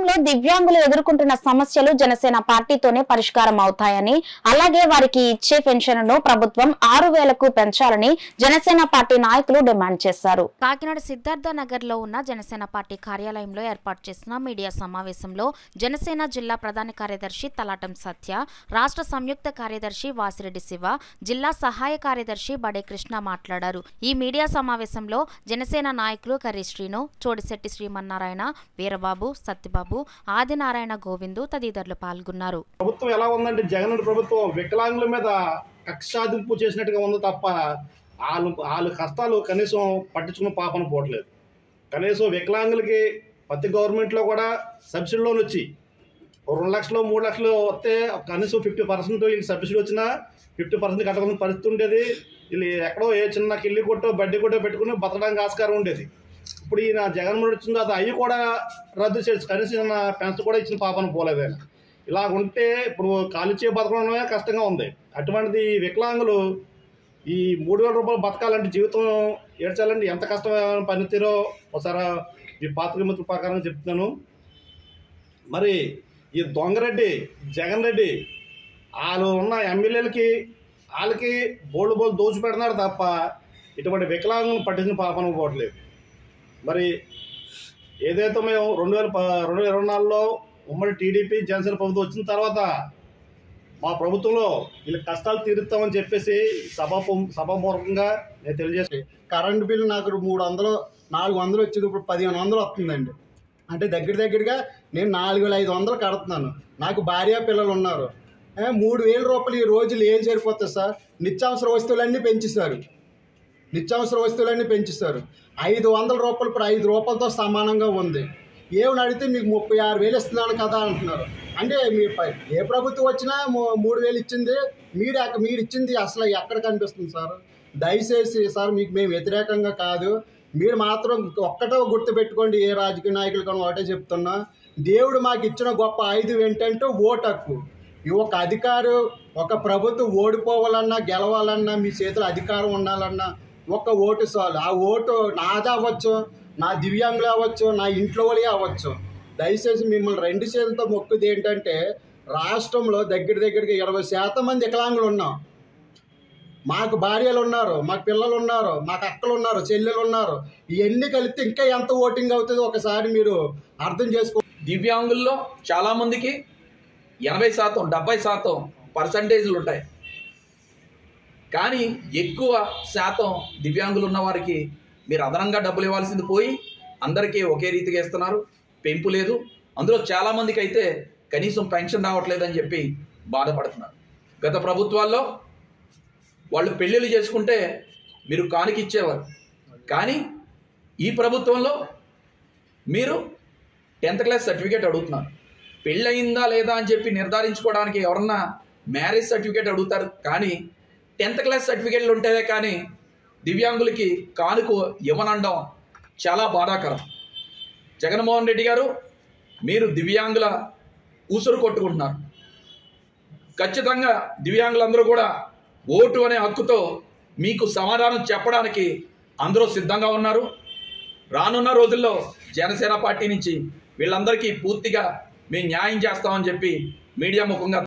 రాష్ట్రంలో దివ్యాంగులు ఎదుర్కొంటున్న సమస్యలు జనసేన పార్టీతోనే పరిష్కారం అవుతాయని, అలాగే వారికి ఇచ్చే పెన్షన్ను ప్రభుత్వం 6,000కు పెంచాలని జనసేన పార్టీ నాయకులు డిమాండ్ చేశారు. కాకినాడ సిద్ధార్థ నగర్ లో ఉన్న జనసేన పార్టీ కార్యాలయంలో ఏర్పాటు చేసిన మీడియా సమావేశంలో జనసేన జిల్లా ప్రధాన కార్యదర్శి తలాటం సత్య, రాష్ట్ర సంయుక్త కార్యదర్శి వాసిరెడ్డి శివ, జిల్లా సహాయ కార్యదర్శి బడే కృష్ణ మాట్లాడారు. ఈ మీడియా సమావేశంలో జనసేన నాయకులు కర్రి శ్రీను, చోడిశెట్టి శ్రీమన్నారాయణ, వీరబాబు, సత్యబాబు, ఆదినారాయణ, గోవిందు తదితరులు పాల్గొన్నారు. ప్రభుత్వం ఎలా ఉందంటే జగన్ ప్రభుత్వం వికలాంగుల మీద కక్షాదింపు చేసినట్టుగా ఉంది తప్ప వాళ్ళ కష్టాలు కనీసం పట్టించుకున్న పాపన పోవట్లేదు. కనీసం వికలాంగులకి ప్రతి గవర్నమెంట్లో కూడా సబ్సిడీ లోన్ వచ్చి 2 లక్షలు 3 లక్షలు వస్తే కనీసం 50% వీళ్ళకి సబ్సిడీ వచ్చినా 50% కట్టకుండా పరిస్థితి ఉండేది. వీళ్ళు ఎక్కడో ఏ చిన్న కిల్లి కొట్టో బడ్డీ కొట్టో పెట్టుకుని బతకడానికి ఆస్కారం ఉండేది. ఇప్పుడు ఈయన జగన్మోహన్ వచ్చిన తర్వాత అవి కూడా రద్దు చేసి కనీసం పెన్షన్ కూడా ఇచ్చిన పాపన పోలేదు. ఆయన ఇలా ఉంటే ఇప్పుడు కాలిచ్చే బతకడమే కష్టంగా ఉంది. అటువంటిది వికలాంగులు ఈ 3,000 రూపాయలు బతకాలంటే జీవితం ఏడ్చాలంటే ఎంత కష్టమైన పనితీరో ఒకసారి ఈ పాత్రిక మిత్రుల ప్రకారం చెప్తున్నాను. మరి ఈ దొంగరెడ్డి జగన్ రెడ్డి వాళ్ళు ఉన్న ఎమ్మెల్యేలకి వాళ్ళకి బోల్డ్ దోచి పెడుతున్నారు తప్ప ఇటువంటి వికలాంగులను పట్టించిన పాపన పోవట్లేదు. మరి ఏదైతే మేము 2024లో ఉమ్మడి టీడీపీ జనసేన ప్రభుత్వం వచ్చిన తర్వాత మా ప్రభుత్వంలో వీళ్ళ కష్టాలు తీరుస్తామని చెప్పేసి సభాపూర్వకంగా నేను తెలియజేస్తాను. కరెంటు బిల్లు నాకు 300 400 వచ్చేది, ఇప్పుడు 1,500 వస్తుందండి. అంటే దగ్గరగా నేను 4,500 కడుతున్నాను. నాకు భార్య పిల్లలు ఉన్నారు. 3,000 రూపాయలు ఈ రోజులు ఏం సరిపోతుంది సార్? నిత్యావసర వస్తువులన్నీ పెంచేస్తారు. 500 రూపాయలు ఇప్పుడు 5 రూపాయలతో సమానంగా ఉంది. ఏమని అడిగితే మీకు 36,000 ఇస్తున్నాను కదా అంటున్నారు. అంటే మీరు ఏ ప్రభుత్వం వచ్చినా 3,000 ఇచ్చింది, మీరు ఇచ్చింది అసలు ఎక్కడ కనిపిస్తుంది సార్? దయచేసి సార్ మీకు మేము వ్యతిరేకంగా కాదు, మీరు మాత్రం ఒక్కటో గుర్తుపెట్టుకోండి. ఏ రాజకీయ నాయకులు కానీ ఒకటే చెప్తున్నా, దేవుడు మాకు ఇచ్చిన గొప్ప ఆయుధం ఏంటంటే ఓటు హక్కు. ఒక అధికారు ఒక ప్రభుత్వం ఓడిపోవాలన్నా గెలవాలన్నా మీ చేతిలో అధికారం ఉండాలన్నా ఒక్క ఓటు చాలు. ఆ ఓటు నాది అవ్వచ్చు, నా దివ్యాంగులు అవ్వచ్చు, నా ఇంట్లో వాళ్ళే అవ్వచ్చు. దయచేసి మిమ్మల్ని 2 చేతులతో మొక్కుది ఏంటంటే రాష్ట్రంలో దగ్గరగా 20% మంది వికలాంగులు ఉన్నాం. మాకు భార్యలు ఉన్నారు, మాకు పిల్లలు ఉన్నారు, మాకు అక్కలు ఉన్నారు, చెల్లెలు ఉన్నారు. ఇవన్నీ కలిపితే ఇంకా ఎంత ఓటింగ్ అవుతుందో ఒకసారి మీరు అర్థం చేసుకో. దివ్యాంగుల్లో చాలామందికి 80% 70% పర్సంటేజ్లు ఉంటాయి. కానీ ఎక్కువ శాతం దివ్యాంగులు ఉన్న వారికి మీరు అదనంగా డబ్బులు ఇవ్వాల్సింది పోయి అందరికీ ఒకే రీతిగా ఇస్తున్నారు, పెంపు లేదు. అందులో చాలామందికి అయితే కనీసం పెన్షన్ రావట్లేదని చెప్పి బాధపడుతున్నారు. గత ప్రభుత్వాల్లో వాళ్ళు పెళ్ళిళ్ళు చేసుకుంటే మీరు కానుక ఇచ్చేవారు. కానీ ఈ ప్రభుత్వంలో మీరు 10th క్లాస్ సర్టిఫికేట్ అడుగుతున్నారు. పెళ్ళయిందా లేదా అని చెప్పి నిర్ధారించుకోవడానికి ఎవరన్నా మ్యారేజ్ సర్టిఫికేట్ అడుగుతారు. కానీ 10th క్లాస్ సర్టిఫికేట్లు ఉంటేనే కానీ దివ్యాంగులకి కానుక ఇవ్వనండం చాలా బాధాకరం. జగన్మోహన్ రెడ్డి గారు, మీరు దివ్యాంగుల ఊసురు కొట్టుకుంటున్నారు. ఖచ్చితంగా దివ్యాంగులందరూ కూడా ఓటు అనే హక్కుతో మీకు సమాధానం చెప్పడానికి అందరూ సిద్ధంగా ఉన్నారు. రానున్న రోజుల్లో జనసేన పార్టీ నుంచి వీళ్ళందరికీ పూర్తిగా మేము న్యాయం చేస్తామని చెప్పి మీడియా ముఖంగా